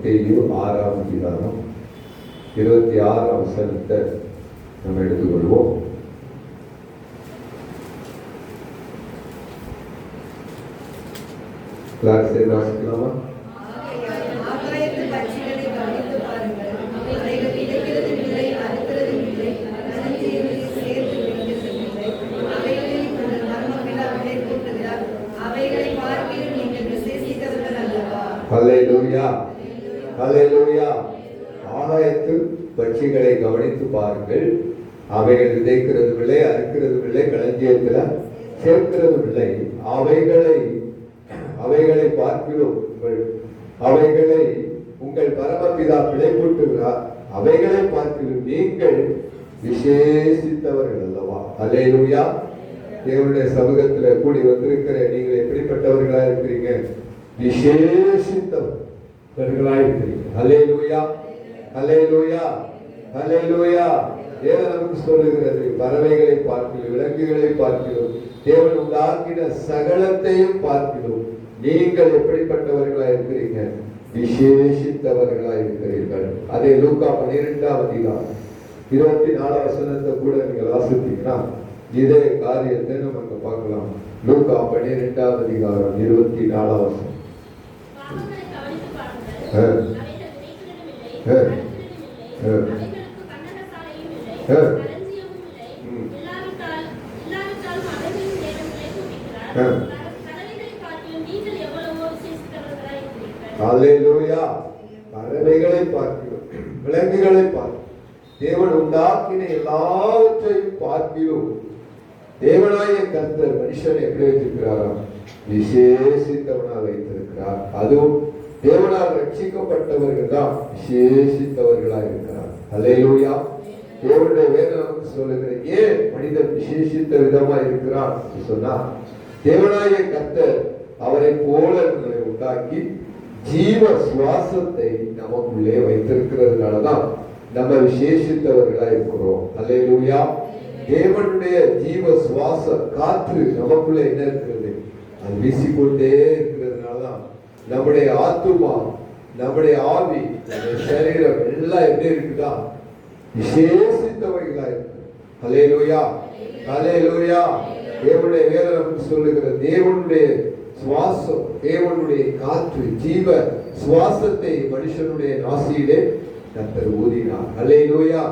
மத்தேயு 6ஆம் அதிகாரம் 26ஆம் வசனத்தை நம்ம எடுத்துக்கொள்வோம். கிளாஸ் வாசிக்கலாமா? ஹல்லேலூயா, ஹல்லேலூயா. ஆகாயத்து பட்சிகளை கவனித்து பாருங்கள், அவைகள் விதைக்கிறதும் இல்லை, அறுக்கிறதும் இல்லை, களஞ்சியத்தில் சேர்க்கிறதும் இல்லை. அவைகளை பார்க்கிறோம், அவைகளை உங்கள் பரமபிதா பிழைப்பூட்டுகிறார். அவைகளை பார்க்கிறோம், நீங்கள் விசேஷித்தவர்கள் அல்லவா? ஹல்லேலூயா. தேவனுடைய சமூகத்தில் கூடி வந்திருக்கிற நீங்கள் எப்படிப்பட்டவர்களா இருக்கிறீங்க? விசேஷித்தவர்களா இருக்கிறீங்க. ஹல்லேலூயா, ஹல்லேலூயா, ஹல்லேலூயா. தேவன் நமக்கு சொல்லுகிறது, பறவைகளை பார்க்கிறோம், விலங்குகளை பார்க்கிறோம், தேவன் உண்டாக்கின சகலத்தையும் பார்க்கிறோம். நீங்கள் எப்படிப்பட்டவர்களா இருக்கிறீங்க? விசேஷித்தவர்களா இருக்கிறீர்கள். அதே லூக்கா 12ஆம் அதிகாரம் 24ஆம் வசனத்தை கூட நீங்க வாசித்தீங்கன்னா இதே காரியத்தை நம்ம பார்க்கலாம். லூக்கா 12ஆம் அதிகாரம் 24ஆம் வசனம். ஹல்லேலூயா. பறவைகளை பார்க்கிறோம், விலங்குகளை பார்க்கிறோம், தேவன் உண்டாக்கின எல்லாவற்றையும் பார்க்கிறோம். தேவனாய கர்த்தர் மனுஷனை எப்படி வைத்திருக்கிறாரா? விசேஷித்தவனாக வைத்திருக்கிறார். அதுவும் தேவனால் ரட்சிக்கப்பட்டவர்கள் தான் விசேஷித்தவர்களாக இருக்கிறார். ஹல்லேலூயா. தேவனுடைய வேதம் நமக்கு சொல்லுகிற ஏன் மனிதன் விசேஷித்த விதமா இருக்கிறான் சொன்னா, தேவனாய கர்த்தர் அவரை போல உண்டாக்கி ஜீவ சுவாசத்தை நமக்குள்ளே வைத்திருக்கிறதுனாலதான் நம்ம விசேஷித்தவர்களா இருக்கிறோம். ஹல்லேலூயா. தேவனுடைய ஜீவ சுவாச காற்று நமக்குள்ள என்ன இருக்கிறது? அது வீசிக்கொண்டே இருக்கிறதுனாலதான் நம்முடைய ஆத்துமா, நம்முடைய ஆவி, நம்முடைய சரீரம் எல்லாம் எப்படி இருக்குதா? விசேஷித்தவர்களா இருக்கு. ஹல்லேலூயா, ஹல்லேலூயா. தேவனுடைய வேதம் நமக்கு சொல்லுகிற தேவனுடைய சுவாசம், தேவனுடைய காற்று, ஜீவ சுவாசத்தை மனுஷனுடைய நாசியிலே கர்த்தர் ஊதினார். ஹல்லேலூயா.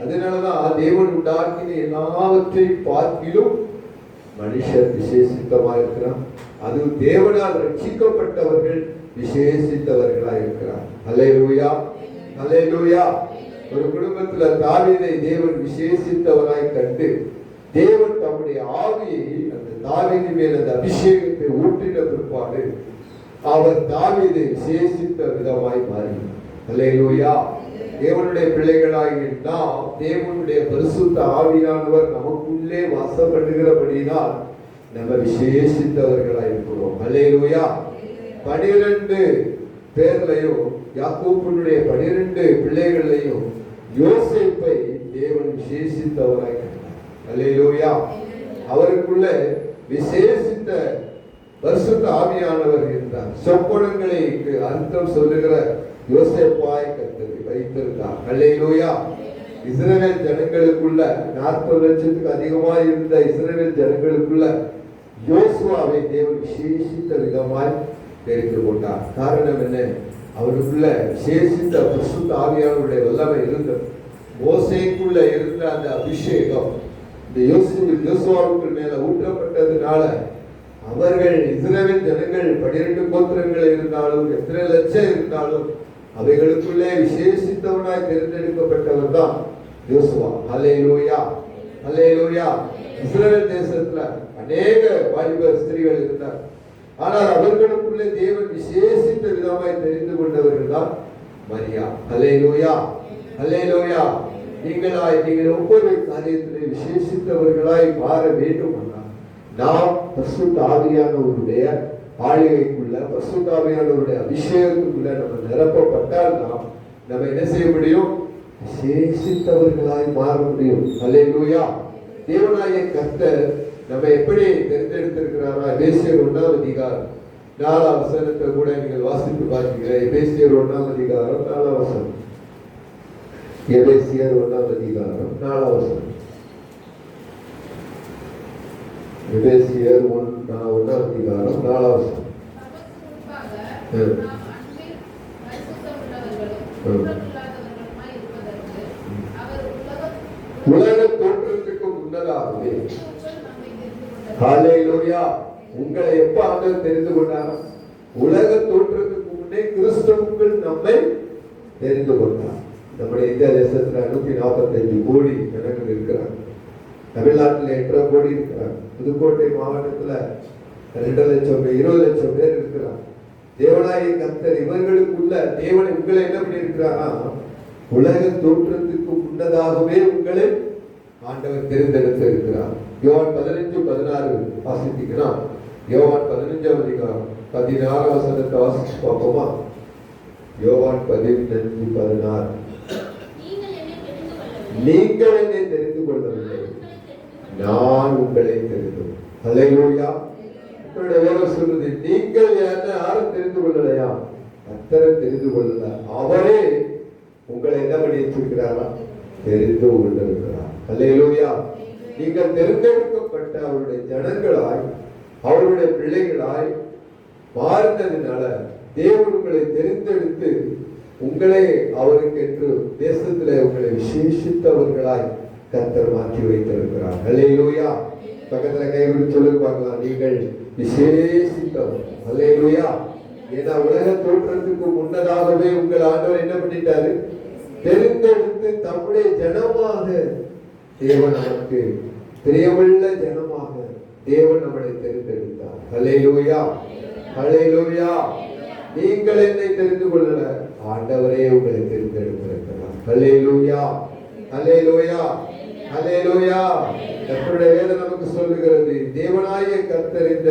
அதனாலதான் தேவன் உண்டாக்கின எல்லாவற்றையும் பார்க்கிலும் மனுஷர் விசேஷித்தமா இருக்கிறார். அது தேவனால் ரட்சிக்கப்பட்டவர்கள் விசேஷித்தவர்களா இருக்கிறார். ஹல்லேலூயா, ஹல்லேலூயா. ஒரு குடும்பத்துல தாவீதை தேவன் விசேஷித்தவராய் கண்டு தேவன் தம்முடைய ஆவியை அந்த தாவீது மேல் அந்த அபிஷேகத்தை ஊற்றின பிற்பாடு அவர் தாவீதை விசேஷித்த விதமாய் மாறினார். ஹல்லேலூயா. தேவனுடைய பிள்ளைகளாகிய நாம் தேவனுடைய பரிசுத்த ஆவியானவர் நமக்குள்ளே வாசம் பண்ணுகிறபடியினால் நம்ம விசேஷித்தவர்களாய் இருக்கிறோம். ஹல்லேலூயா. 12 பேர்லையும் யாக்கோபுடைய 12 பிள்ளைகளையும் யோசேப்பை தேவன் விசேஷித்தவராய் கண்டார். ஹல்லேலூயா. அவருக்குள்ள விசேஷித்த பரிசுத்த ஆவியானவர் இருந்தார். சொப்பனங்களுக்கு அர்த்தம் சொல்லுகிற யோசேப்பாய் கர்த்தர் வைத்திருந்தார். ஹல்லேலூயா. இஸ்ரவேல் ஜனங்களுக்குள்ள 40 லட்சத்துக்கு அதிகமாக இருந்த இஸ்ரவேல் ஜனங்களுக்குள்ள யோசுவாவை தேவன் விசேஷித்த விதமாய் தெரிந்து கொண்டார். காரணம் என்ன? அவருக்குள்ள விசேஷித்த பரிசுத்த ஆவியானவருடைய வல்லமை இருந்தது. மோசேக்குள்ள இருந்த அந்த அபிஷேகம் இந்த யோசுவாவுக்கு மேல ஊற்றப்பட்டதுனால அவர்கள் இஸ்ரவேல் ஜனங்கள் 12 கோத்திரங்கள் இருந்தாலும் எத்தனை லட்சம் இருந்தாலும் அவைகளுக்குள்ளே விசேஷித்தவனாய் தேர்ந்தெடுக்கப்பட்டவர் தான் யோசுவா. ஹல்லேலூயா, ஹல்லேலூயா. இஸ்ரவேல் தேசத்துல அநேக வாலிப ஸ்திரீகள் இருந்தார். ஆனால் அவர்களுக்குள்ளே தேவன் விசேஷித்த விதமாய் தெரிந்து கொண்டவர்கள் தான் மரியா. ஹல்லேலூயா, ஹல்லேலூயா. நீங்கள் ஒவ்வொரு காரியத்திலே விசேஷித்தவர்களாய் மாற வேண்டும். நாம் பரிசுத்த ஆவியானவருடைய ஆளுகைக்குள்ள, பரிசுத்த ஆவியானவருடைய அபிஷேகத்துக்குள்ள நம்ம நிரப்பப்பட்டால் நம்ம என்ன செய்ய முடியும்? விசேஷித்தவர்களாய் மாற முடியும். ஹல்லேலூயா. தேவனாய கர்த்தர் நம்ம எப்படி தெரிந்தெடுத்திருக்கிறாரா? எபேசியர் 1ஆம் அதிகாரம் 4ஆம் வசனத்தை கூட நீங்கள் வாசித்து பார்த்தீங்களா? எபேசியர் 1ஆம் அதிகாரம் 4ஆம் வசனம். எபேசியர் 1ஆம் அதிகாரம் 4ஆம் வசனம். எபேசியர் 1ஆம் அதிகாரம் 4ஆம் வசனம். உலக தோற்றத்துக்கு முன்னதாகவே ஹல்லேலூயா உங்களை எப்ப ஆண்டவர் தெரிந்து கொண்டார்? உலக தோற்றத்துக்கு முன்னே கிறிஸ்துவுக்குள் நம்மை தெரிந்து கொண்டார். நம்முடைய இந்திய தேசத்துல 145 கோடி ஜனங்கள் இருக்கிறாங்க. தமிழ்நாட்டில் 8 கோடி இருக்கிறாங்க. புதுக்கோட்டை மாவட்டத்துல 2 லட்சம் 20 லட்சம் பேர் இருக்கிறாங்க. தேவனாகிய கர்த்தர் இவர்களுக்குள்ள தேவன் உங்களை என்ன பண்ணி இருக்கிறாரா? உலக தோற்றத்துக்கு முன்னதாகவே உங்களை ஆண்டவர் தேர்ந்தெடுத்து இருக்கிறார். யோவான் 15:16 வாசித்தீங்கன்னா, யோவான் 15ஆம் அதிகாரம் 16ஆம் வசனத்தை வாசிச்சு பார்ப்போமா? யோவான் 15:16. நீங்கள் என்னை தெரிந்து கொள்ளவில்லை, நான் உங்களை தெரிந்து. ஹல்லேலூயா. வேதம் சொல்லுது, நீங்கள் யாரும் தெரிந்து கொள்ளலையா? கர்த்தரை தெரிந்து கொள்ளல, அவரே உங்களை என்ன பண்ணி வச்சிருக்கிறாரா? தெரிந்து கொண்டிருக்கிறார். ஹல்லேலூயா. நீங்கள் தேர்ந்தெடுக்கப்பட்ட அவருடைய ஜனங்களாய், அவருடைய பிள்ளைகளாய் மாறினதுனால தேவன் உங்களை தெரிந்தெடுத்து உங்களை அவருக்கு என்று தேசத்திலே உங்களை விசேஷித்தவர்களாய் கர்த்தர் மாற்றி வைத்திருக்கிறார். ஹல்லேலூயா. பக்கத்துல கைவிட்டு சொல்லி பார்க்கலாம், நீங்கள் விசேஷித்தவர். ஹல்லேலூயா. ஏன்னா உலக தோற்றத்துக்கு முன்னதாகவே உங்கள் ஆண்டவர் என்ன பண்ணிட்டாரு? தெரிந்தெடுத்து தம்முடைய ஜனமாக தேவன் நமக்கு பிரியமுள்ள ஜனமாக தேவன் நம்மளை தெரிந்தெடுத்தார். ஹல்லேலூயா. ஹல்லேலூயா. நீங்கள் என்னை தெரிந்து கொள்ளல, ஆண்டவரே உங்களை தெரிந்தெடுத்திருக்கிறார். ஹல்லேலூயா. ஹல்லேலூயா. ஹல்லேலூயா. கர்த்தருடைய வேதம் நமக்கு சொல்லுகிறது, தேவனாகிய கர்த்தர் இந்த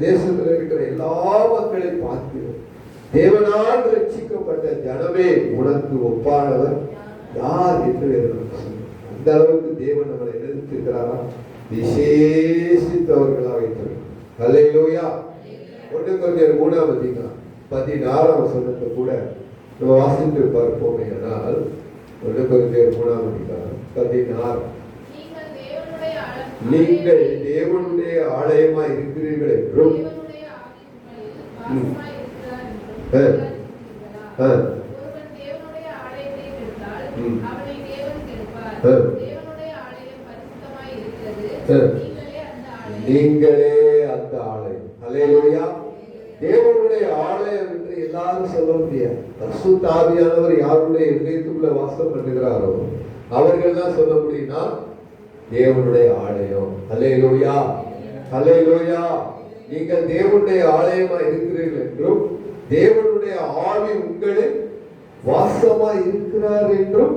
தேசத்தில் இருக்கிற எல்லா மக்களை பார்த்து தேவனால் ரட்சிக்கப்பட்ட ஜனமே உனக்கு ஒப்பானவர் யார் என்று அந்த அளவுக்கு தேவன் நம்மளை நிறுத்திருக்கிறாரா? விசேஷித்தவர்களாக வைத்திருக்கிறார். ஹல்லேலூயா. 1 கொரிந்தியர் 3ஆம் அதிகாரம் 16ஆம் வசனத்தை கூட நம்ம வாசித்து பார்ப்போமே. ஆனால் 1 கொரிந்தியர் 3ஆம் அதிகாரம் 16, நீங்கள் தேவனுடைய ஆலயமாய் இருக்கிறீர்கள் என்றும் நீங்களே அந்த ஆலயம். ஹல்லேலூயா. தேவனுடைய ஆலயம் என்று எல்லாரும் சொல்ல முடியாது. பரிசுத்த ஆவியானவர் யாருடைய இதயத்துக்குள்ள வாசம் பண்ணுகிறாரோ அவர்கள் தான் சொல்ல முடியும்னா தேவனுடைய ஆலயம். ஹல்லேலூயா. ஹல்லேலூயா. நீங்கள் தேவனுடைய ஆலயமா இருக்கிறீர்கள் என்றும் தேவனுடைய ஆவி உங்களில் வாசமா இருக்கிறார் என்றும்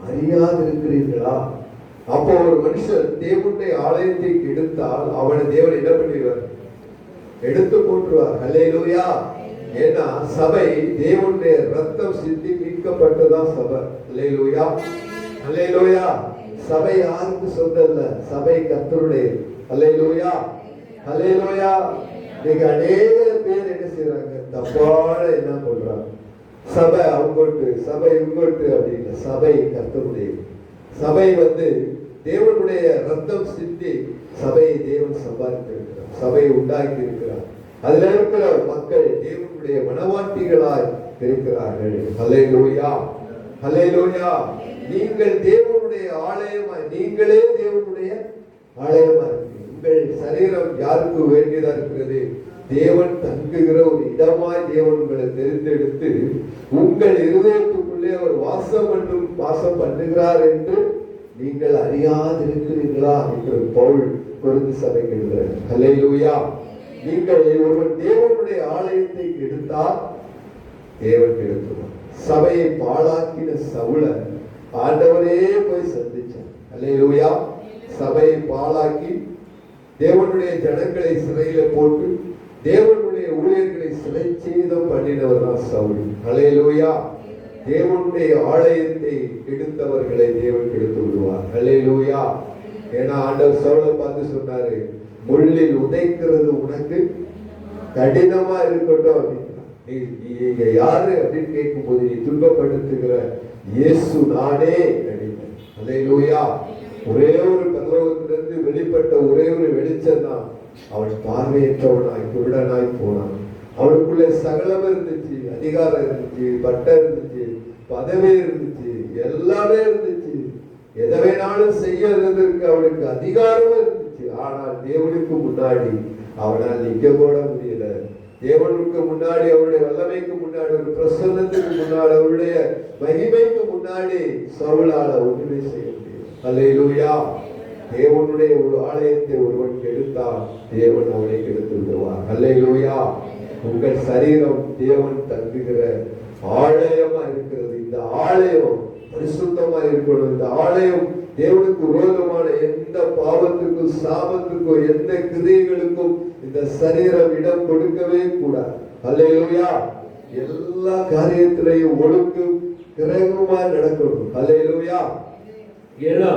அறியாதிருக்கிறீர்களா? அப்போ ஒரு மனுஷன் தேவனுடைய ஆலயத்தை கெடுத்தால் அவனை தேவன் என்ன பண்ணிடுவார்? எடுத்து போட்டுருவார். ஹல்லேலூயா. ஏன்னா சபை தேவனுடைய ரத்தம் சிந்தி மீட்கப்பட்டதான் சபை. ஹல்லேலூயா. ஹல்லேலூயா. சபை யாருக்கு சொந்தல்ல, சபை கர்த்தருடைய. ஹல்லேலூயா. ஹல்லேலூயா. நீங்க அநேக பேர் என்ன செய்யறாங்க? தப்பான என்ன சொல்றாங்க? சபை அவங்கோட்டு, சபை இவங்கோட்டு அப்படின்னு. சபை கர்த்தருடைய. சபை தேவனுடைய ரத்தம் சிந்தி சபையை தேவன் சம்பாதித்திருக்கிறார், சபையை உண்டாக்கி இருக்கிறார். அதுல இருக்கிற மக்கள் தேவனுடைய மனவாட்டிகளாய் இருக்கிறார்கள். ஹல்லேலூயா. ஹல்லேலூயா. நீங்கள் தேவனுடைய ஆலயமாய், நீங்களே தேவனுடைய ஆலயமாய். உங்கள் சரீரம் யாருக்கு வேண்டியதா இருக்கிறது? தேவன் தங்குகிற ஒரு இடமாய் தேவன் உங்களை தெரிந்தெடுத்து உங்கள் இருதயத்துக்குள்ளே அவர் வாசம் பண்ணுகிறார் என்று நீங்கள் அறியாதிருக்கிறீர்களா என்று பவுல் கொரிந்து சபைக்கு எழுதுகிறார். ஹல்லேலூயா. நீங்கள் ஒருவன் தேவனுடைய ஆலயத்தை கெடுத்தால் தேவன் கெடுத்துவார். சபையை பாழாக்கின சவுல ஆண்டவரே போய் சந்திச்சார். ஹல்லேலூயா. சபையை பாழாக்கி தேவனுடைய ஜனங்களை சிறையில போட்டு தேவனுடைய ஊழியர்களை சிலை சேதம் பண்ணினவர் தான் சவுல். ஹல்லேலூயா. தேவனுடைய ஆலயத்தை கெடுத்தவர்களை தேவன் கெடுத்து விடுவார். ஹல்லேலூயா. ஏன்னா ஆண்டவர் சவுலை பார்த்து சொன்னாரு, முள்ளில் உதைக்கிறது உனக்கு கடினமா இருக்கட்டும் அப்படின்னா, நீங்க யாரு அப்படின்னு கேட்கும் போது, நீ துன்பப்படுத்துகிற இயேசு நானே அப்படின்னு. அல்லேலூயா. ஒரே ஒரு பரலோகத்திலிருந்து வெளிப்பட்ட ஒரே ஒரு வெளிச்சம் தான் அவன் பார்வையற்றவனாய் குருடனாய் போனான். அவனுக்குள்ள சகலம் இருந்துச்சு, அதிகாரம் இருந்துச்சு, பட்டம் இருந்துச்சு, பதவி இருந்துச்சு, எல்லாமே இருந்துச்சு, எதை வேணாலும் செய்யறதற்கு அவனுக்கு அதிகாரமும் இருந்துச்சு. ஆனால் தேவனுக்கு முன்னாடி அவனால் நிக்க கூட முடியல. தேவனுக்கு முன்னாடி, அவருடைய வல்லமைக்கு முன்னாடி, ஒரு பிரசன்னத்துக்கு முன்னாடி, அவருடைய மகிமைக்கு முன்னாடி சவுலால ஒன்றுமே செய்ய முடியும். அல்லேலூயா. தேவனுடைய ஒரு ஆலயத்தை ஒருவன் கெடுத்தால் தேவன் அவனை கெடுத்து விடுவார். அல்லேலூயா. உங்கள் சரீரம் தேவன் தங்குகிற ஆலயமா இருக்கிறது. இந்த ஆலயம் பரிசுத்தமா இருக்கணும். இந்த ஆலயம் தேவனுக்கு விரோதமான எந்த பாவத்துக்கும் சாபத்துக்கும் எந்த கிரியைகளுக்கும் இந்த சரீரம் இடம் கொடுக்கவே கூடாது. அல்லேலூயா. எல்லா காரியத்திலையும் ஒழுங்கு கிரகமா நடக்கணும். அல்லேலூயா. ஏன்னா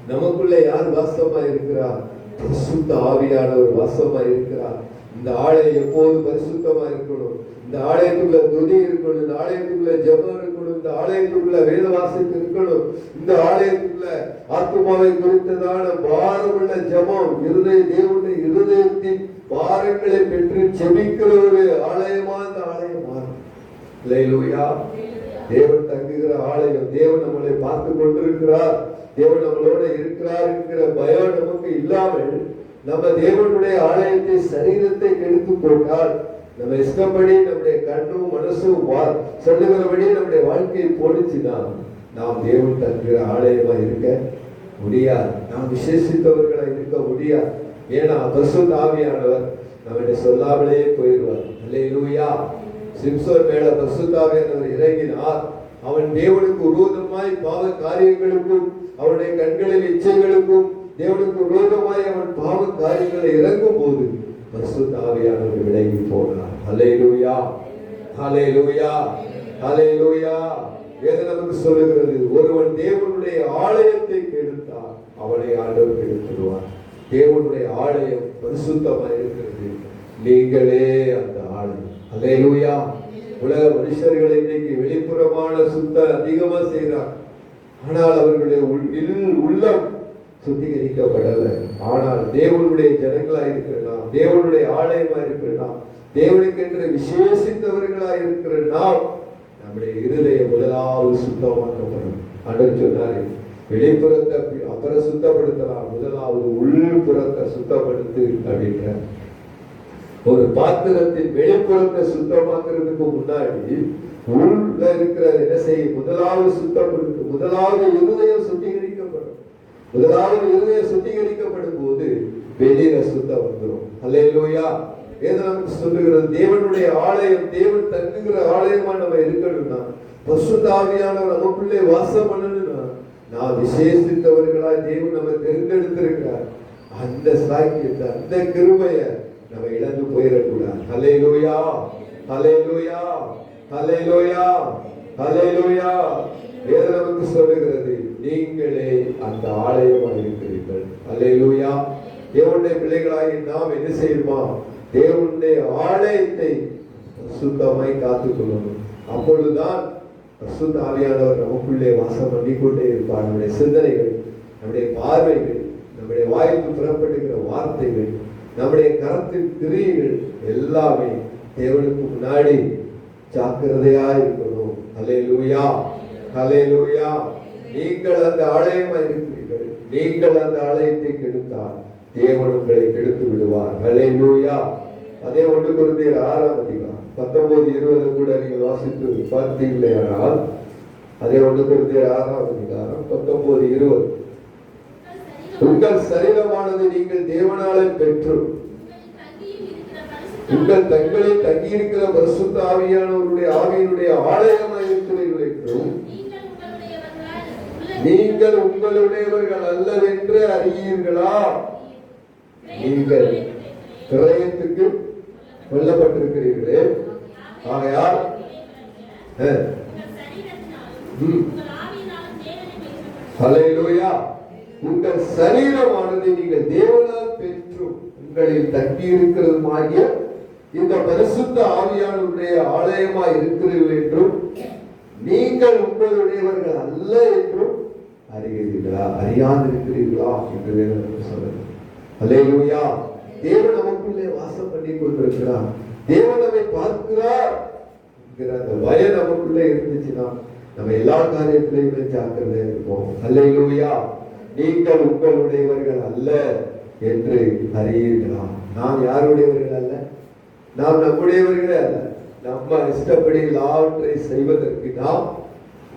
நமக்குள்ள யார் வாசமா இருக்கிறார்? பரிசுத்த ஆவியானவர் வாசமா இருக்கிறார். இந்த ஆலயம் எப்போது பரிசுத்தமா இருக்கணும். இந்த ஆலயத்துக்குள்ள துதி இருக்கணும். இந்த ஆலயத்துக்குள்ள ஜெபம் இருக்கணும். இந்த ஆலயத்துக்குள்ள வேத வாசிப்பு இருக்கணும். இந்த ஆலயத்துக்குள்ள ஆத்துமாவை குறித்ததான பாரமுள்ள ஜெபம், தேவனுடைய இருதயத்தின் பாரங்களை பெற்று செபிக்கிற ஒரு ஆலயமா இந்த ஆலயம் மாறும். அல்லேலூயா. தேவன் தங்குகிற ஆலயம். தேவன் நம்மளை பார்த்து கொண்டிருக்கிறார், தேவன் நம்மளோட இருக்கிறார் என்கிற பயம் நமக்கு இல்லாமல் நம்ம தேவனுடைய ஆலயத்தை, சரீரத்தை கெடுத்து போட்டால், நம்ம இஷ்டப்படி நம்முடைய கண்ணும் மனசும் சொல்லுகிறபடி நம்முடைய வாழ்க்கையை போடுச்சுன்னா நாம் தேவன் தங்குகிற ஆலயமா இருக்க முடியாது. நாம் விசேஷித்தவர்களா இருக்க முடியாது. ஏன்னா பரிசுத்த ஆவியானவர் நம்மகிட்ட சொல்லாமலே போயிடுவார். அல்லேலூயா. சிம்சோன் மேல பரிசுத்த ஆவியானவர் இறங்கினார். அவன் தேவனுக்கு விரோதமாய் பாவ காரியங்களுக்கும் அவனுடைய கண்களில் இச்சைகளுக்கும் தேவனுக்கு விரோதமாய் அவன் பாவ காரியங்களை இறங்கும் போது பரிசுத்த ஆவியானவர் விலகி போனார். அல்லேலூயா. அல்லேலூயா. அல்லேலூயா. வேதம் நமக்கு சொல்லுகிறது, ஒருவன் தேவனுடைய ஆலயத்தை கெடுத்தால் அவனை ஆண்டவர் கெடுத்துடுவார். தேவனுடைய ஆலயம் பரிசுத்தமாக இருக்கிறது. நீங்களே அந்த ஆலயம். அல்லேலூயா. உலக மனுஷர்கள் இன்னைக்கு வெளிப்புறமான சுத்தம் அதிகமா செய்கிறார். ஆனால் அவர்களுடைய உள்ளம் சுத்திகரிக்கப்படல. ஆனால் தேவனுடைய ஜனங்களா இருக்கிற நாம், தேவனுடைய ஆலயமா இருக்கிற நாம், தேவனுக்கு என்று விசேஷித்தவர்களா இருக்கிற நாம், நம்முடைய இருதயம் முதலாவது சுத்தமாக்கப்படும். ஆண்டவர் சொன்னாரு, வெளிப்புறத்தை அப்புறம் சுத்தப்படுத்தலாம், முதலாவது உள்புறத்தை சுத்தப்படுத்து அப்படின்ற. ஒரு பாத்திரத்தின் வெளிப்புறத்தை சுத்தமாக்குறதுக்கு முன்னாடி உள்ள இருக்கிற என்ன செய்யும்? முதலாவது சுத்தப்படுத்து. முதலாவது இருதயம் சுத்திகரிக்கப்படும். முதலாவது இருதயம் சுத்திகரிக்கப்படும் போது வெளியில சுத்தம் வந்துடும். அல்லேலூயா. வேதம் நமக்கு சொல்லுகிறது, தேவனுடைய ஆலயம், தேவன் தங்குகிற ஆலயமா நம்ம இருக்கணும்னா, பரிசுத்த ஆவியானவர் நமக்குள்ளே வாசம் பண்ணணும்னா, நான் விசேஷித்தவர்களா தேவன் நம்ம தேர்ந்தெடுத்திருக்கிறார். அந்த சாக்கியத்தை, அந்த கிருபையை நம்ம இழந்து போயிடக்கூடாது. அல்லேலூயா. அல்லேலூயா. அல்லேலூயா. அல்லேலூயா. வேதம் நமக்கு சொல்லுகிறது, நீங்களே அந்த ஆலயமா இருக்கிறீர்கள். அல்லேலூயா. தேவனுடைய பிள்ளைகளாகி நாம் என்ன செய்யணுமா? தேவனுடைய ஆலயத்தை சுத்தமாய் காத்துக்கொள்ளணும். அப்பொழுதுதான் பரிசுத்த ஆவியானவர் நமக்குள்ளே வாசம் பண்ணிக்கொண்டே இருப்பார். நம்முடைய சிந்தனைகள், நம்முடைய பார்வைகள், நம்முடைய வாய்ப்பு புறப்படுகிற வார்த்தைகள், நம்முடைய கரத்தின் கிரியைகள் எல்லாமே தேவனுக்கு முன்னாடி ஜாக்கிரதையா இருக்கணும். அல்லேலூயா. அல்லேலூயா. நீங்கள் அந்த ஆலயமா இருக்கிறீர்கள். நீங்கள் அந்த ஆலயத்தை கெடுத்தால் தேவன் உங்களை கெடுத்து விடுவார். அல்லேலூயா. அதே 1 கொரிந்தியர் 6ஆம் அதிகாரம் 19-20 கூட நீங்கள் வாசித்து பார்த்தீங்களேயானால், அதே 1 கொரிந்தியர் 6ஆம் அதிகாரம் 19-20, உங்கள் சரீரமானது நீங்கள் தேவனாலே பெற்று உங்கள் தங்களில் தங்கியிருக்கிற பரிசுத்த ஆவியானவருடைய ஆவியினுடைய ஆலயமாய் இருக்கிறீர்கள் என்றும் நீங்கள் உங்களுடையவர்கள் அல்லவென்று அறியீர்களா? நீங்கள் கிரயத்துக்கு கொல்லப்பட்டிருக்கிறீர்களே. ஆகையால் அல்லேலூயா. உங்கள் சரீரமானது நீங்கள் தேவனால் பெற்றும் உங்களில் தங்கி இருக்கிறதுமாகிய இந்த பரிசுத்த ஆவியானவருடைய ஆலயமாய் இருக்கிறீர்கள் என்றும் நீங்கள் உங்களுடையவர்கள் அல்ல என்றும் அறிகிறீர்களா, அறியாதிருக்கிறீர்களா என்று சொல்லுங்க. அல்லேலூயா. தேவன் நமக்குள்ளே வாசம் பண்ணி கொண்டிருக்கிறார். தேவன் நம்மை பார்க்கிறார் என்கிற அந்த பயம் நமக்குள்ளே இருந்துச்சுன்னா நம்ம எல்லா காரியத்திலையுமே ஜாக்கிரதையா இருப்போம். அல்லேலூயா. நீங்கள் உங்களுடையவர்கள் அல்ல என்று அறியீர்களா. நாம் யாருடையவர்கள் அல்ல, நாம் நம்முடையவர்களே அல்ல. நம்ம இஷ்டப்படி எல்லாவற்றை செய்வதற்கு நாம்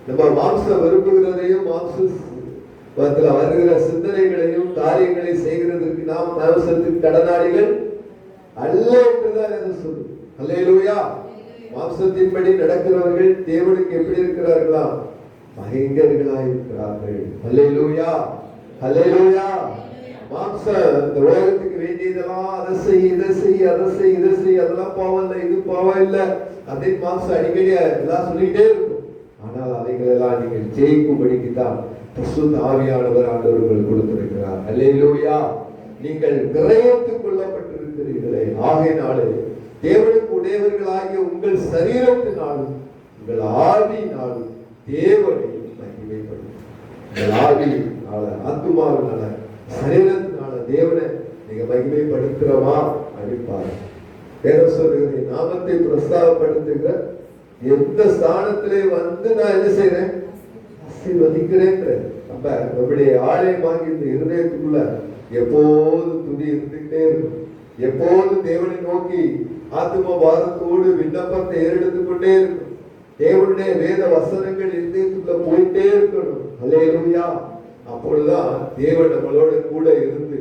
நம்ம மாம்சம் விரும்புகிறதையும் மாம்சத்துல வருகிற சிந்தனைகளையும் காரியங்களை செய்கிறதற்கு நாம் மாம்சத்துக்கு கடனாளிகள் அல்ல என்றுதான் என்ன சொல்லுது. அல்லேலூயா. மாம்சத்தின்படி நடக்கிறவர்கள் தேவனுக்கு எப்படி இருக்கிறார்களா, பயங்கர்களாய் இருக்கிறார்கள். அல்லேலூயா. அல்லேலூயா. மாம்சம் இந்த உலகத்துக்கு வேண்டியதெல்லாம் அதை செய், இதை செய், அதை செய், இதை செய், அதெல்லாம் பாவம் இல்லை, இது பாவம் இல்லை அப்படின்னு மாம்சம் அடிக்கடி எல்லாம் சொல்லிட்டே இருக்கும். ஆனால் அவைகளெல்லாம் நீங்கள் ஜெயிக்கும்படிக்கு தான் பரிசுத்த ஆவியானவர் ஆண்டவர்கள் கொடுத்திருக்கிறார். அல்லேலூயா. நீங்கள் கிரயத்துக் கொள்ளப்பட்டிருக்கிறீர்களே, ஆகையினாலே தேவனுக்கு உடையவர்களாகிய உங்கள் சரீரத்தினாலும் உங்கள் ஆவியினாலும் தேவனை மகிமைப்படுத்தும். உங்கள் ஆவியினால, ஆத்துமாவினால, சரீரத்தினால தேவனை நீங்க மகிமைப்படுத்துறவா அடிப்பார். வேதம் சொல்லுகிறது, நாமத்தை பிரஸ்தாபப்படுத்துகிற எந்த ஸ்தானத்திலே வந்து நான் என்ன செய்யறேன், ஆசீர்வதிக்கிறேன். நம்ம நம்முடைய ஆலயமாகி இந்த இருதயத்துக்குள்ள எப்போது துதி இருந்துகிட்டே இருக்கும். எப்போது தேவனை நோக்கி ஆத்தும பாரத்தோடு விண்ணப்பத்தை ஏறெடுத்துக் கொண்டே இருக்கும். தேவனுடைய வேத வசனங்கள் இருதயத்துக்குள்ள போயிட்டே இருக்கணும். அல்லேலூயா. அப்பொழுதுதான் தேவன் நம்மளோட கூட இருந்து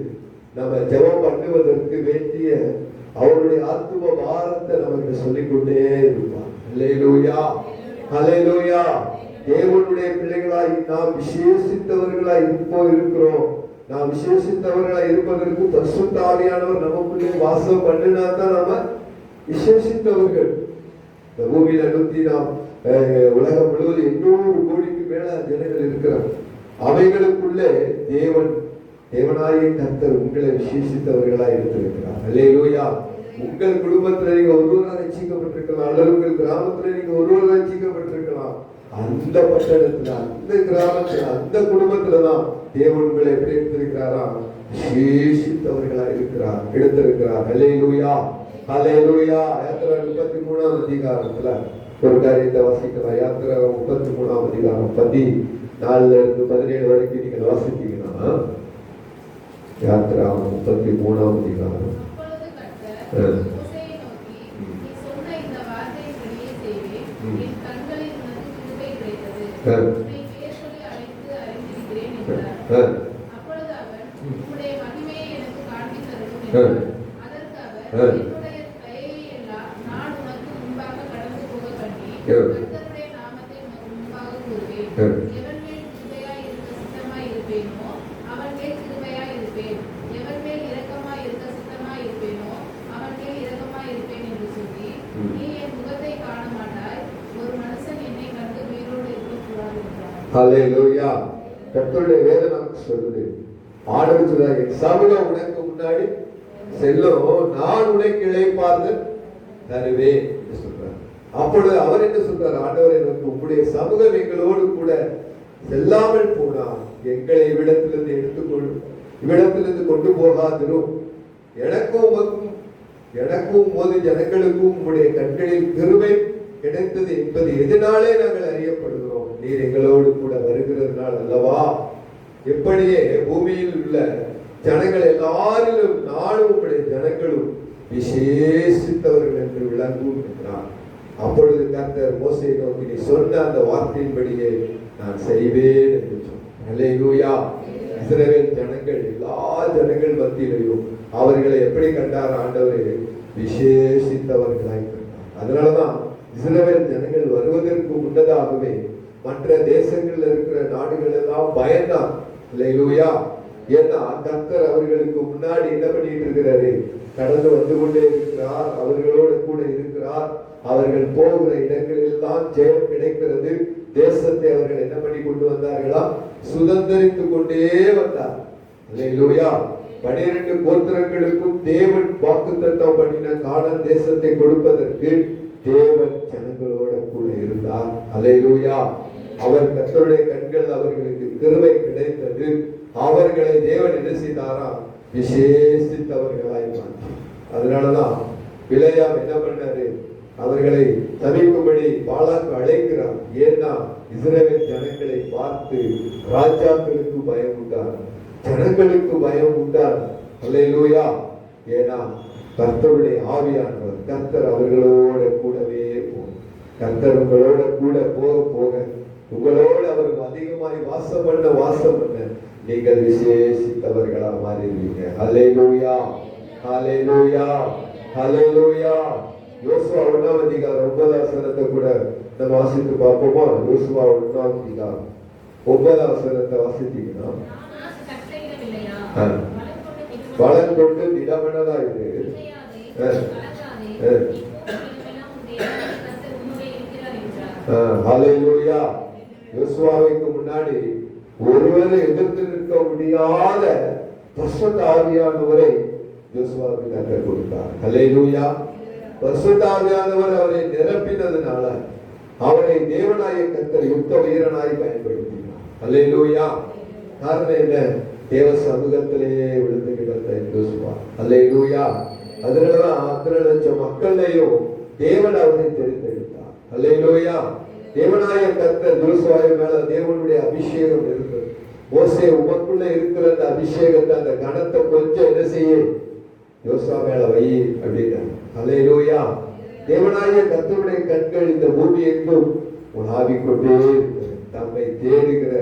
நம்ம ஜெபம் பண்ணுவதற்கு வேண்டிய அவருடைய ஆத்தும பாரத்தை நமக்கு சொல்லிக்கொண்டே இருப்பார். அல்லேலூயா. அல்லேலூயா. தேவனுடைய பிள்ளைகளாய் நாம் விசேஷித்தவர்களாய் இருக்கிறோம். நாம் விசேஷித்தவர்களாய் இருப்பதற்கு பரிசுத்த ஆவியானவர் நமக்குள்ளே வாசம் பண்ணினா தான் நம்ம விசேஷித்தவர்கள். இந்த பூமியில நாம் உலகம் முழுவதும் 800 கோடிக்கு மேல ஜனங்கள் இருக்கிறார். அவைகளுக்குள்ளே தேவனாகிய கர்த்தர் உங்களை விசேஷித்தவர்களாய் இருந்திருக்கிறார். அல்லேலூயா. உங்கள் குடும்பத்துல நீங்க ஒருவராக ரட்சிக்கப்பட்டிருக்கலாம், அல்லது உங்கள் கிராமத்துல நீங்க ஒருவராக ரட்சிக்கப்பட்டிருக்கலாம். அந்த பட்டணத்துல, அந்த கிராமத்துல, அந்த குடும்பத்துலதான் தேவன் உங்களை எப்படி எடுத்திருக்கிறாரா, விசேஷித்தவர்களா இருக்கிறார், எடுத்திருக்கிறார். அல்லேலூயா. அல்லேலூயா. யாத்திரை 33ஆம் அதிகாரத்துல ஒரு காரியத்தை வாசிக்கலாம். யாத்திரை 33ஆம் அதிகாரம் 14 இருந்து 17 வரைக்கும் நீங்க வாசித்தீங்கன்னா, யாத்திரா 33ஆம் அதிகாரம் அல்லேலூயா. கர்த்தருடைய வேதம் நமக்கு சொல்லுது, ஆண்டவர் சொல்றாரு, சமூகம் உனக்கு முன்னாடி செல்லும், நான் உனக்கு இளைப்பாறுதல் தருவேன் என்று சொல்றார். அப்பொழுது அவர் என்ன சொல்றார், ஆண்டவர் எனக்கு உங்களுடைய சமூகம் எங்களோடு கூட செல்லாமல் போனால் எங்களை இவ்விடத்திலிருந்து எடுத்துக்கொள்ளும், இவ்விடத்திலிருந்து கொண்டு போகாதிரும். எனக்கும் போது ஜனங்களுக்கும் உங்களுடைய கண்களில் கிருபை கிடைத்தது என்பது எதனாலே நாங்கள் அறியப்படுகிறோம், நீர் எங்களோடு கூட வருகிறதுனால் அல்லவா. எப்படியே பூமியில் உள்ள ஜனங்கள் எல்லாரிலும் நானும் உங்களுடைய ஜனங்களும் விசேஷித்தவர்கள் என்று விளங்கும் என்றார். அப்பொழுது கர்த்தர் மோசேயை நோக்கி, நீ சொன்ன அந்த வார்த்தையின்படியே நான் செய்வேன் என்று சொன்னார். அல்லேலூயா. இஸ்ரவேல் ஜனங்கள் எல்லா ஜனங்கள் மத்தியிலையும் அவர்களை எப்படி கண்டார் ஆண்டவரே, விசேஷித்தவர்களாய் கண்டார். அதனாலதான் இஸ்ரவேல் ஜனங்கள் வருவதற்கு முன்னதாகவே மற்ற தேசங்கள்ல இருக்கிற நாடுகள் எல்லாம் பயந்தான். அல்லேலூயா. ஏன்னா கர்த்தர் அவர்களுக்கு முன்னாடி என்ன பண்ணிட்டு இருக்கிறாரு, கடந்து வந்து கொண்டே இருக்கிறார், அவர்களோடு கூட இருக்கிறார். அவர்கள் போகிற இடங்களில் எல்லாம் ஜெயம் கிடைக்கிறது. தேசத்தை அவர்கள் என்ன பண்ணி கொண்டு வந்தார்களா, சுதந்திரித்து கொண்டே வந்தார். அல்லேலூயா. 12 கோத்திரங்களுக்கும் தேவன் வாக்குத்தத்தம் பண்ணின கானான் தேசத்தை கொடுப்பதற்கு தேவன் ஜனங்களோட கூட இருந்தார். அல்லேலூயா. அவர் கர்த்தருடைய கண்கள் அவர்களுக்கு கிருபை கிடைத்தது. அவர்களை தேவன் என்ன செய்தாரா? விசேஷித்தவர்களாய் மாற்றி. அதனாலதான் பிலேயாம் என்ன பண்ணாரு? அவர்களை தவிக்கும்படி பாலாக்கு அழைக்கிறார். ஏன்னா இஸ்ரவேல் ஜனங்களை பார்த்து ராஜாக்களுக்கு பயம் உண்டார், ஜனங்களுக்கு பயம் உண்டார். அல்லேலூயா. ஏன்னா கர்த்தருடைய ஆவியானவர், கர்த்தர் அவர்களோட கூடவே போகும். கர்த்தர் உங்களோட கூட போக போக உங்களோடு அவர் அதிகமாய் வாசம் பண்ண நீங்கள் விசேஷித்தவர்களா மாறிடுவீங்க. அல்லேலூயா, அல்லேலூயா, அல்லேலூயா. யோசுவா 1ஆம் அதிகாரம் 9ஆம் வசனத்தை கூட நம்ம வாசித்து பார்ப்போமா? யோசுவா 1ஆம் அதிகாரம் 9ஆம் வசனத்தை வாசித்தீங்கன்னா, பலன் கொண்டு திடமனதா இரு. ஹல்லேலூயா. யோசுவாவுக்கு முன்னாடி ஒருவரை எதிர்த்து நிற்க முடியாத பரிசுத்த ஆவியானவரை யோசுவாவுக்கு கர்த்தர் கொடுத்தார். ஹல்லேலூயா. பரிசுத்த ஆவியானவர் அவரை நிரப்பினதுனால அவரை தேவனாய கர்த்தர் யுத்த வீரனாய் பயன்படுத்தினார். ஹல்லேலூயா. காரணம் என்ன? தேவ சமூகத்திலேயே விழுந்து கிடந்த யோசுவா. ஹல்லேலூயா. அதனாலதான் 3 லட்சம் மக்களையும் தேவன் அவரை தெரிந்தெடுத்தார். ஹல்லேலூயா. தேவனாய கர்த்தர் யோசுவாவின் மேல தேவனுடைய அபிஷேகம் இருந்தது. மோசே, உமக்குள்ள இருக்கிற அந்த அபிஷேகத்தை, அந்த கணத்தை கொஞ்சம் என்ன செய்ய யோசுவா மேல வை அப்படின்னா. ஹல்லேலூயா. தேவனாய கர்த்தருடைய கண்கள் இந்த பூமி எங்கும் உலாவிக் கொண்டே இருக்கிறது. தம்மை தேடுகிற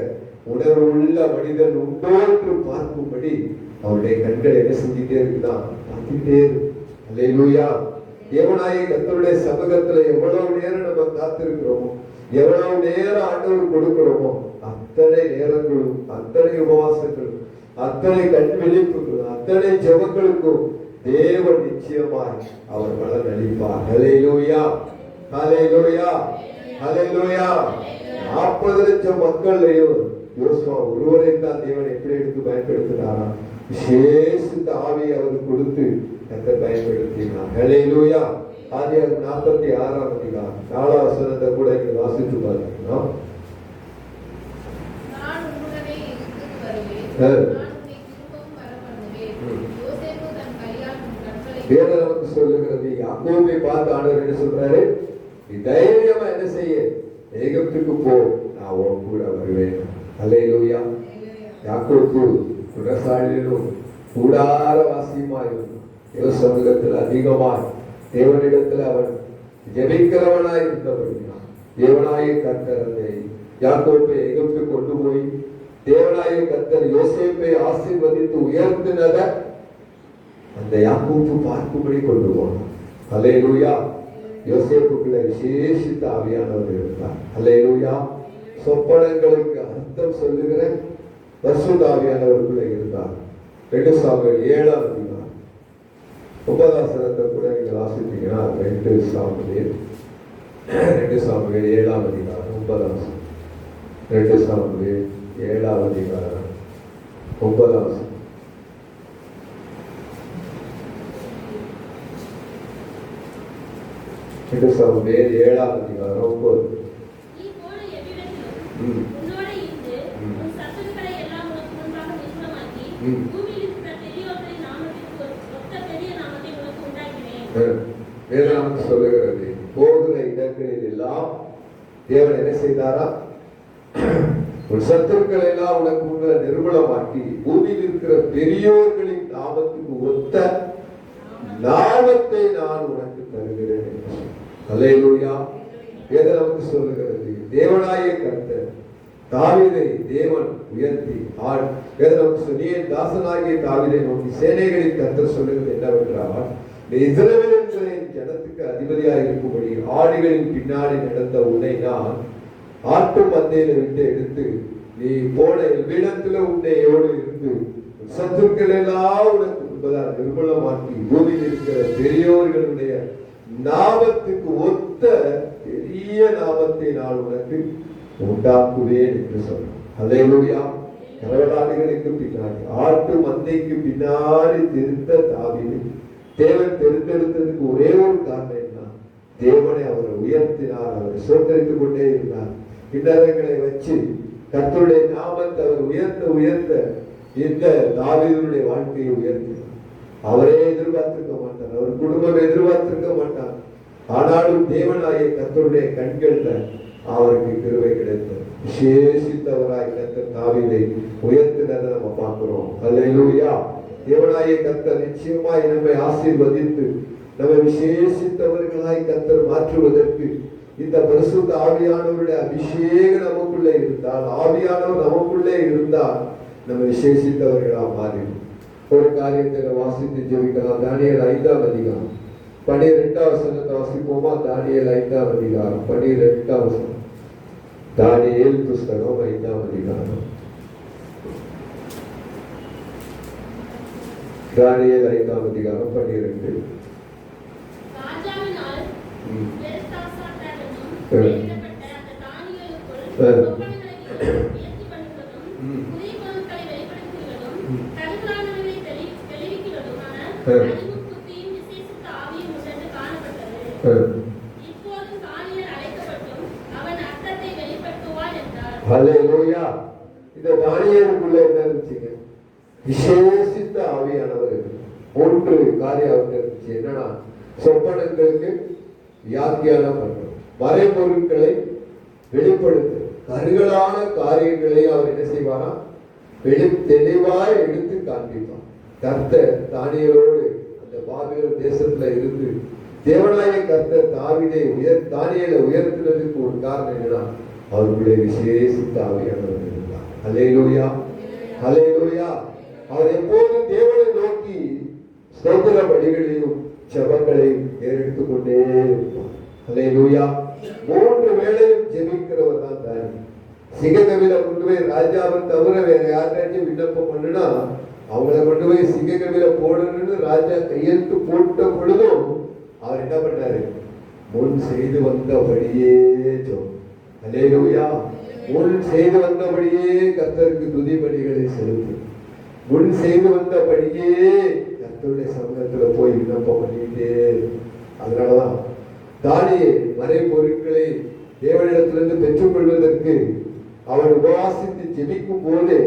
உணர்வு உள்ள மனிதன் உண்டோ என்று பார்க்கும்படி அவருடைய கண்கள் என்ன செஞ்சுட்டே இருக்குதான்? பார்த்துட்டே இருக்கு. அல்லேலூயா. தேவனாய கர்த்தருடைய சமூகத்துல எவ்வளவு நேரம் நம்ம காத்திருக்கிறோமோ, எவ்வளவு நேரம் ஆண்டவர் கொடுக்கிறோமோ, அத்தனை நேரங்களும், அத்தனை உபவாசங்களும், அத்தனை கண் விழிப்புகளும், அத்தனை ஜெபங்களுக்கும் தேவன் நிச்சயமாய் அவர் பலன் அளிப்பார். ஹல்லேலூயா, ஹல்லேலூயா, ஹல்லேலூயா. 40 லட்சம் மக்களையும் யோசுவா ஒருவரை தான் தேவன் எப்படி எடுத்து பயன்படுத்தினாரா? விசேஷித்த ஆவியை அவர் கொடுத்து கர்த்தர் பயன்படுத்தினார். ஹல்லேலூயா. ஆதியாகமம் 46ஆம் அதிகாரம் 4ஆம் வசனத்தை கூட இங்க வாசித்து பார்த்தீங்கன்னா, வேதம் நமக்கு சொல்லுகிறது, யாக்கோபை பார்த்து ஆண்டவர் என்ன சொல்றாரு? நீ தைரியமா என்ன செய்ய? எகிப்துக்கு போ, நான் உன் கூட வருவேன். அல்லேலூயா. யாக்கோபு குடசாலிலும் கூடார வாசியுமா இருந்தான். தேவ சமூகத்தில் அதிகமாய் தேவனிடத்தில் அவன் ஜெபிக்கிறவனாய் இருந்தபடியான் தேவனாய கர்த்தர் அந்த யாக்கோபை எகிப்து கொண்டு போய் தேவனாய கர்த்தர் யோசேப்பை ஆசீர்வதித்து உயர்த்தினத அந்த யாக்கோபு பார்க்கும்படி கொண்டு போனான். அல்லேலூயா. யோசேப்புக்குள்ள விசேஷித்த ஆவியானவர் இருந்தார். அல்லேலூயா. சொப்பனங்களுக்கு அர்த்தம் சொல்லுகிற பரிசுத்த ஆவியானவருக்குள்ள இருந்தார். 2 சாமுவேல் 7ஆம் அதிகாரம் 9ஆம் வசனத்தை கூட நீங்க வாசித்தீங்கன்னா, 2 சாமுவேல் 7ஆம் அதிகாரம் 9ஆம் வசனம். 2 சாமுவேல் 7ஆம் அதிகாரம் 9ஆம் வசனம். 2 சாமுவேல் 7ஆம் அதிகாரம் 9. வேதம் சொல்லுகிறது, போகிற இடங்களில் எல்லாம் தேவன் என்ன செய்தாரா? உன் சத்துருக்கள் எல்லாம் உனக்கு முன்ன நிர்மூலமாக்கி பூமியில் இருக்கிற பெரியோர்களின் நாமத்துக்கு ஒத்த நாமத்தை நான் உனக்கு தருகிறேன். அல்லேலூயா. வேதம் நமக்கு சொல்லுகிறது, தேவனாய கர்த்தர் தாவீதை தேவன் உயர்த்தி நீ தாசனாகிய தாவீதை நோக்கி சேனைகளின் கர்த்தர் சொல்லுகிறது என்னவென்றால், இஸ்ரவேலின் ஜனத்துக்கு அதிபதியாக இருக்கும்படி ஆடுகளின் பின்னாடி நடந்த உன்னை நான் ஆட்டு மந்தையில விட்டு எடுத்து நீ போன எவ்விடத்துல உன்னையோடு இருந்து சத்துருக்கள் எல்லாம் உனக்கு முன்பதாக நிர்மூலமாக்கி பூமியில் இருக்கிற பெரியோர்களுடைய நாமத்துக்கு ஒத்த பெரிய நாமத்தை நான் உனக்கு உண்டாக்குவேன் என்று சொன்னார். அல்லேலூயா. கரவலாடுகளுக்கு பின்னாடி, ஆட்டு மந்தைக்கு பின்னாடி தெரிந்த தாவீது தேவன் தெரிந்தெடுத்ததுக்கு ஒரே ஒரு காரணம் என்ன? தேவனை அவரை உயர்த்தினார், அவரை சோதரித்துக் கொண்டே இருந்தார். கிண்ணறங்களை வச்சு கர்த்தருடைய நாமத்தை அவர் உயர்த்த இந்த தாவீதுடைய வாழ்க்கையை உயர்த்தினார். அவரே எதிர்பார்த்திருக்க மாட்டார், அவர் குடும்பம் எதிர்பார்த்திருக்க மாட்டார். ஆனாலும் தேவனாகிய கர்த்தருடைய கண்கள்ல அவருக்கு கிருபை கிடைத்தது. விசேஷித்தவராய் கர்த்தர் தாவீதை உயர்த்தினதை நம்ம பார்க்கிறோம். அல்லேலூயா. தேவனாகிய கர்த்தர் நிச்சயமாய் நம்மை ஆசீர்வதித்து நம்ம விசேஷித்தவர்களாய் கர்த்தர் மாற்றுவதற்கு இந்த பரிசுத்த ஆவியானவருடைய அபிஷேகம் நமக்குள்ளே இருந்தால், ஆவியானவர் நமக்குள்ளே இருந்தால் நம்ம விசேஷித்தவர்களா மாறிடும். ஒரு காரியத்தை வாசித்து ஜெபிக்கலாம். தானியேல் 5ஆம் அதிகாரம் 12ஆம் வசனத்தை வாசிப்போமா? தானியேல் 5ஆம் அதிகாரம் 12ஆம் வசனம். தானியேல் புஸ்தகம் 5ஆம் அதிகாரம். தானியேல் 5ஆம் அதிகாரம் 12. ஹல்லேலூயா. இந்த தானியேலுக்குள்ள என்ன இருந்துச்சுங்க? விசேஷித்த ஆவியானவர் மூன்று காரியம் இருந்துச்சு. என்னன்னா, சொப்பனங்களுக்கு வியாக்கியானம் பண்றது, மறைபொருட்களை வெளிப்படுத்து, கருகலான காரியங்களை அவர் என்ன செய்வாரா? தெளிவாய் எடுத்து காண்பிப்பார். கர்த்தர் தானியேலோடு அந்த பாபிலோன் தேசத்துல இருந்து தேவனாகிய கர்த்தர் தானியேலை உயர்த்தினதுக்கு ஒரு காரணம் என்னன்னா, அவருடைய விசேஷித்த ஆவியானவர் இருந்தார். அல்லேலூயா, அல்லேலூயா. அவர் எப்போதும் தேவனை நோக்கி ஸ்தோத்திர பலிகளையும் ஜெபங்களையும் ஏறெடுத்துக் கொண்டே இருப்பார். அல்லேலூயா. 3 வேளையும் ஜெபிக்கிறவர் தான் தானி. சிங்ககவில கொண்டு போய் ராஜாவை தவிர வேற யாருக்காச்சும் விண்ணப்பம் பண்ணுனா அவங்கள கொண்டு போய் சிங்ககவில போடணும்னு ராஜா கையெழுத்து போட்ட பொழுதும் அவர் என்ன பண்ணாரு? முன் செய்து வந்தபடியே அல்லேலூயா. முன் செய்து வந்தபடியே கர்த்தருக்கு துதி பலிகளை செலுத்து. முன் செய்து வந்தபடியே கர்த்தருடைய சமூகத்துல போய் விண்ணப்பம் பண்ணிட்டே. அதனாலதான் தானியேல் மறைபொருட்களை தேவனிடத்திலிருந்து பெற்றுக் கொள்வதற்கு அவன் உபவாசித்து ஜெபிக்கும் போதே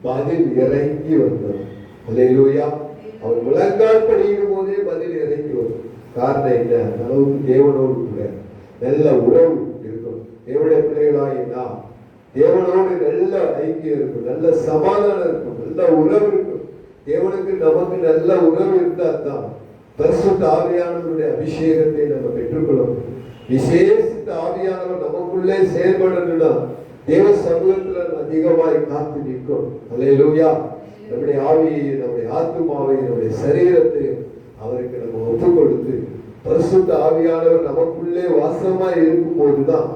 பதில் இறங்கி வந்தான். அல்லேலூயா. அவன் முழங்கால் படிக்கும் போதே பதில் இறங்கி வரும். காரணம் என்ன? அளவுக்கு தேவனோடு கூட நல்ல உறவு இருக்கும். தேவனுடைய பிள்ளைகளாயினா தேவனோடு நல்ல ஐக்கியம் இருக்கும், நல்ல சமாதானம் இருக்கும், நல்ல உறவு இருக்கும். தேவனுக்கு நமக்கு நல்ல உறவு இருந்தா தான் பரிசுத்த ஆவியானவருடைய அபிஷேகத்தை நம்ம பெற்றுக்கொள்ளும். விசேஷித்த ஆவியானவர் நமக்குள்ளே செயல்படணும்னா தேவ சமூகத்துல அதிகமாய் காத்து நிற்கும். அல்லேலூயா. நம்முடைய ஆவியை, நம்முடைய ஆத்துமாவை, நம்முடைய சரீரத்தை அவருக்கு நம்ம ஒப்பு கொடுத்து பரிசுத்த ஆவியானவர் நமக்குள்ளே வாசமாய் இருக்கும் போதுதான்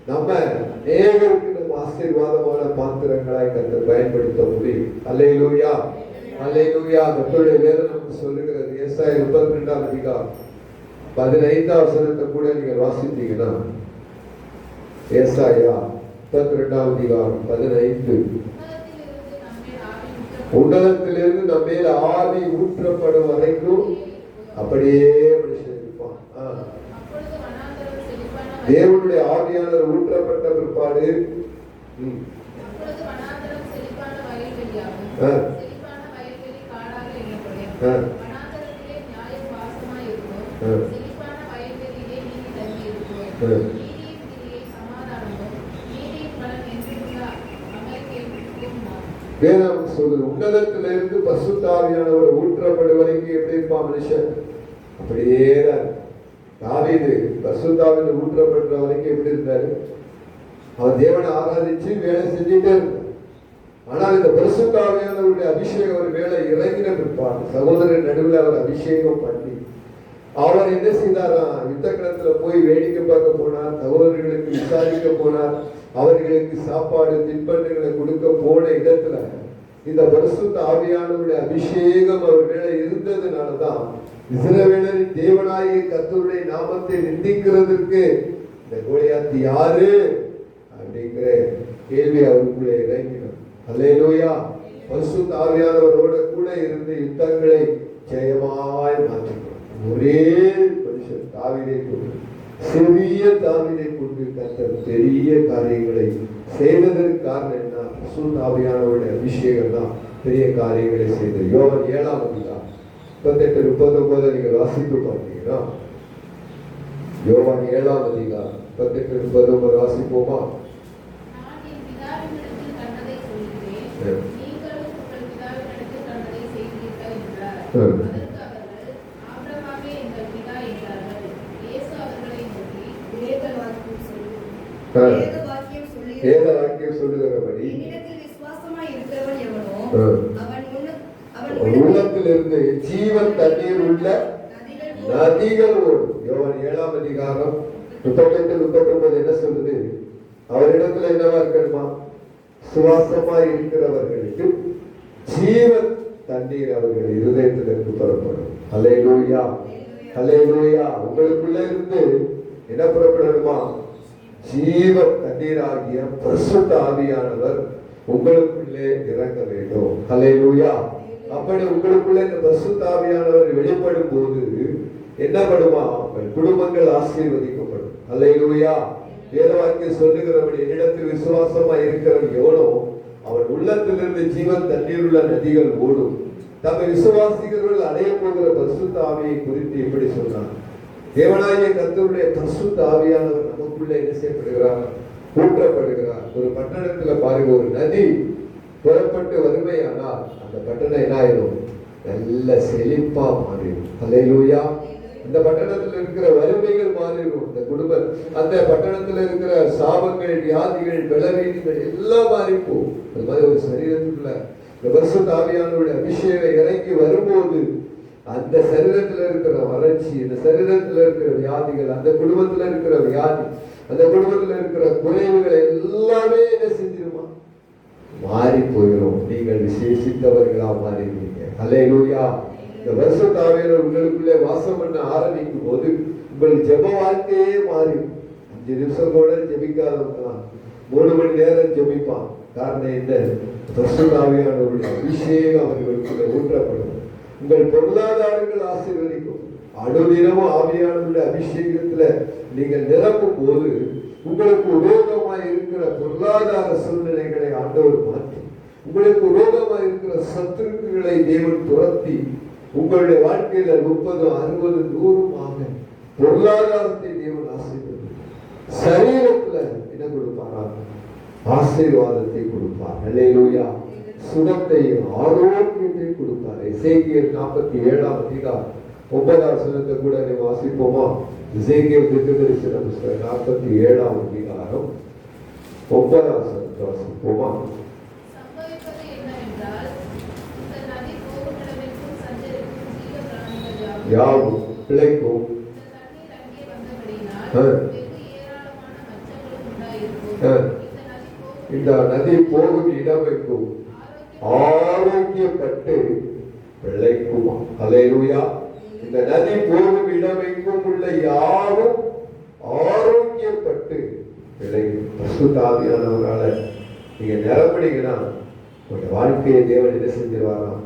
நம்ம அநேகருக்கு நம்ம ஆசீர்வாதமான பாத்திரங்களாய் கர்த்தர் பயன்படுத்த முடியும். அல்லேலூயா, அல்லேலூயா. கர்த்தருடைய வேதம் நமக்கு சொல்லுகிறது. ஏசாயா 32ஆம் அதிகாரம் 15ஆம் வசனத்தை கூட நீங்க வாசித்தீங்கன்னா, ஏசாயா 32ஆம் அதிகாரம் 15, உன்னதத்திலிருந்து நம்ம மேல் ஆவி ஊற்றப்படும் வரைக்கும் அப்படியே மனுஷன் இருப்பான். தேவனுடைய ஆவியானவர் ஊற்றப்பட்ட பிற்பாடு வேதம் சொல்லுது, உன்னதத்திலிருந்து பரிசுத்த ஆவியானவர் ஊற்றப்படும் வரைக்கும் எப்படி இருப்பான் மனுஷன்? அப்படியே தான். தாவீது பரிசுத்த ஆவியானவர் ஊற்றப்படுற வரைக்கும் எப்படி இருந்தாரு? அவர் தேவனை ஆராதிச்சு வேலை செஞ்சுட்டே இருந்தார். ஆனால் இந்த பரிசுத்த ஆவியானவருடைய அபிஷேகம் ஒரு வேலை இறங்கின பிற்பாடு சகோதரர் நடுவில் அவர் அபிஷேகம் பண்ணி அவர் என்ன செய்தாரா? யுத்த களத்துல போய் வேடிக்கை பார்க்க போனார், சகோதரர்களுக்கு விசாரிக்க போனார், அவர்களுக்கு சாப்பாடு தின்பண்டங்களை கொடுக்க போன இடத்துல இந்த பரிசுத்த ஆவியானவருடைய அபிஷேகம் அவர் மேல இருந்ததுனாலதான் இஸ்ரவேலரின் தேவனாகிய கர்த்தருடைய நாமத்தை நிந்திக்கிறதுக்கு இந்த கோலியாத் யாரு அப்படிங்கிற கேள்வி அவருக்குள்ளே இறங்கினார். அல்லேலூயா. பரிசுத்த ஆவியானவரோட கூட இருந்து யுத்தங்களை ஜெயமாய் மாற்றினார். ஒரே மனுஷன் தாவீதை கொண்டு, சிறிய தாவீதை கொண்டு கர்த்தர் பெரிய காரியங்களை செய்ததற்கு காரணம் என்ன? பரிசுத்த ஆவியானவருடைய அபிஷேகம் தான் பெரிய காரியங்களை செய்தது. யோவான் 7ஆம் அதிகாரம் 38-39 நீங்க வாசித்து பார்த்தீங்கன்னா, யோவான் 7ஆம் அதிகாரம் 38-39 வாசிப்போமா? சொல்லுகிறபடி உள்ளத்திலிருந்து ஜீவன் தண்ணீர் உள்ள நதிகள் ஓடும். யோவான் 7ஆம் அதிகாரம் 38-39 என்ன சொல்லுது? அவரிடத்துல என்னவா இருக்கணுமா? சுவாசமா இருக்கிறவர்களுக்கு ஜீவன் தண்ணீர் அவர்கள் இருதயத்திலிருந்து புறப்படும். அல்லேலூயா, அல்லேலூயா. உங்களுக்குள்ள இருந்து என்ன புறப்படணுமா? ஜீவன் தண்ணீராகிய பரிசுத்த ஆவியானவர் உங்களுக்குள்ளே இறங்க வேண்டும். அல்லேலூயா. அப்படி உங்களுக்குள்ள இந்த பரிசுத்த ஆவியானவர் வெளிப்படும் போது என்ன பண்ணுமா? உங்கள் குடும்பங்கள் ஆசீர்வதிக்கப்படும். அல்லேலூயா. வேதவாக்கியம் சொல்லுகிறபடி என்னிடத்தில் விசுவாசமா இருக்கிறவன் எவனோ அவன் உள்ளத்திலிருந்து ஜீவன் தண்ணீர் உள்ள நதிகள் ஓடும். தம்மை விசுவாசிக்கிறவர்கள் அடைய போகிற பரிசுத்த ஆவியை குறித்து எப்படி சொன்னார்? தேவனாகிய கர்த்தருடைய பரிசுத்த ஆவியானவர் நமக்குள்ள என்ன செய்யப்படுகிறார்? ஊற்றப்படுகிறார். ஒரு பட்டணத்துல பாருங்க, ஒரு நதி புறப்பட்டு வறுமையானால் அந்த பட்டணம் என்ன ஆயிடும்? நல்ல செழிப்பா மாறிடும். அல்லேலூயா. இந்த பட்டணத்துல இருக்கிற வறுமைகள் மாறிடும். இந்த குடும்பம், அந்த பட்டணத்துல இருக்கிற சாபங்கள், வியாதிகள், பலவீனங்கள் எல்லாம் மாறி போகும். அது மாதிரி ஒரு சரீரத்துக்குள்ள இந்த பரிசுத்த ஆவியானவருடைய அபிஷேகம் இறங்கி வரும்போது அந்த சரீரத்துல இருக்கிற வறட்சி, இந்த சரீரத்துல இருக்கிற வியாதிகள், அந்த குடும்பத்துல இருக்கிற வியாதி, அந்த குடும்பத்துல இருக்கிற குறைவுகளை எல்லாமே என்ன செஞ்சிருமா? மாறி போயிடும். நீங்கள் விசேஷித்தவர்களா மாறிடுவீங்க. அல்லேலூயா. இந்த பரிசுத்த ஆவியானவர் உங்களுக்குள்ளே வாசம் பண்ண ஆரம்பிக்கும் போது உங்கள் ஜெப வாழ்க்கையே மாறிடும். 5 நிமிஷம் கூட ஜெபிக்காதவங்களாம் 3 மணி நேரம் ஜெபிப்பான். காரணம் என்ன? பரிசுத்த ஆவியானவருடைய அபிஷேகம் அவர்களுக்குள்ளே ஊற்றப்படும். உங்கள் பொருளாதாரங்கள் ஆசீர்வதிக்கும். அனுதினமும் ஆவியானவருடைய அபிஷேகத்துல நீங்கள் நிரப்பும் போது உங்களுக்கு விரோதமாய் இருக்கிற பொருளாதார சூழ்நிலைகளை ஆண்டவர் மாற்றி, உங்களுக்கு விரோதமாய் இருக்கிற சத்துருக்களை தேவன் துரத்தி, உங்களுடைய வாழ்க்கையில 30, 60, 100 பொருளாதாரத்தை தேவன் ஆசீர்வதிப்பார். சரீரத்துல என்ன கொடுப்பாரா? ஆசீர்வாதத்தை கொடுப்பார். அல்லேலூயா. சுகத்தை, ஆரோக்கியத்தை கொடுப்பார். எசேக்கியேல் 47ஆம் அதிகாரம் 9ஆம் வசனத்தை கூட நீங்க வாசிப்போமா? எசேக்கியேல் தீர்க்கதரிசன புத்தகம் 47ஆம் அதிகாரம் 9ஆம் வசனத்தை வாசிப்போமா? யாவும் பிழைக்கும். இந்த நதி போகும் இடமெங்கும் ஆரோக்கியப்பட்டு பிழைக்குமா? அல்லேலூயா. இந்த நதி போகும் இடமெங்கும் உள்ள யாவும் ஆரோக்கியப்பட்டு பிழைக்கும். பரிசுத்த ஆவியானவரால நீங்க நிரப்பினீங்கன்னா உங்க வாழ்க்கையை தேவன் என்ன செஞ்சிருவாராம்?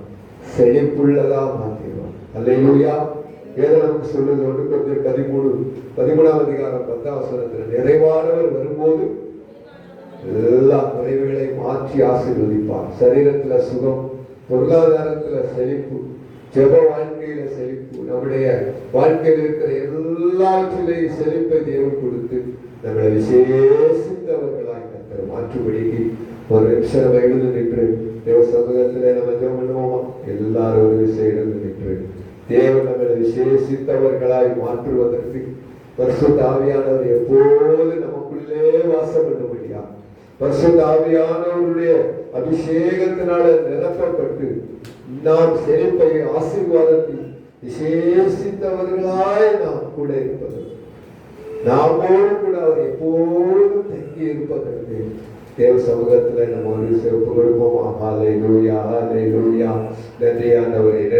செழிப்புள்ளதா மாற்றிடுவார். அல்லேலூயா. வேதம் நமக்கு சொல்லுது 1 Corinthians 13ஆம் அதிகாரம் 10ஆம் வசனத்துல, நிறைவானவர் வரும்போது எல்லா குறைவுகளை மாற்றி ஆசீர்வதிப்பார். சரீரத்துல சுகம், பொருளாதாரத்துல செழிப்பு, ஜெப வாழ்க்கையில செழிப்பு, நம்முடைய வாழ்க்கையில் இருக்கிற எல்லாவற்றிலேயும் செழிப்பை தேவன் கொடுத்து நம்மளை விசேஷித்தவர்களாய் கர்த்தர் மாற்றுபடிக்கு ஒரு நிமிஷம் எழுந்து நின்று தேவ சமூகத்திலே நம்ம ஜெபம் பண்ணுவோமா? எல்லாரும் ஒரு விஷயம் எழுந்து நின்று தேவன் நம்மளை விசேஷித்தவர்களாய் மாற்றுவதற்கு பரிசுத்த ஆவியானவர் எப்போது நமக்குள்ளே வாசம் பண்ணும்படியா, பரிசுத்த ஆவியானவருடைய அபிஷேகத்தினால நிரப்பப்பட்டு நாம் செழிப்பை, ஆசீர்வாதத்தை விசேஷித்தவர்களாய் நாம் கூட இருப்பது, நாமோடு கூட அவர் எப்போதும் தங்கி இருப்பதற்கு தேவ சமூகத்துல நம்ம ஒரு சிறப்பு கொடுப்போம். ஹல்லேலூயா, ஹல்லேலூயா. நன்றி ஆண்டவரே.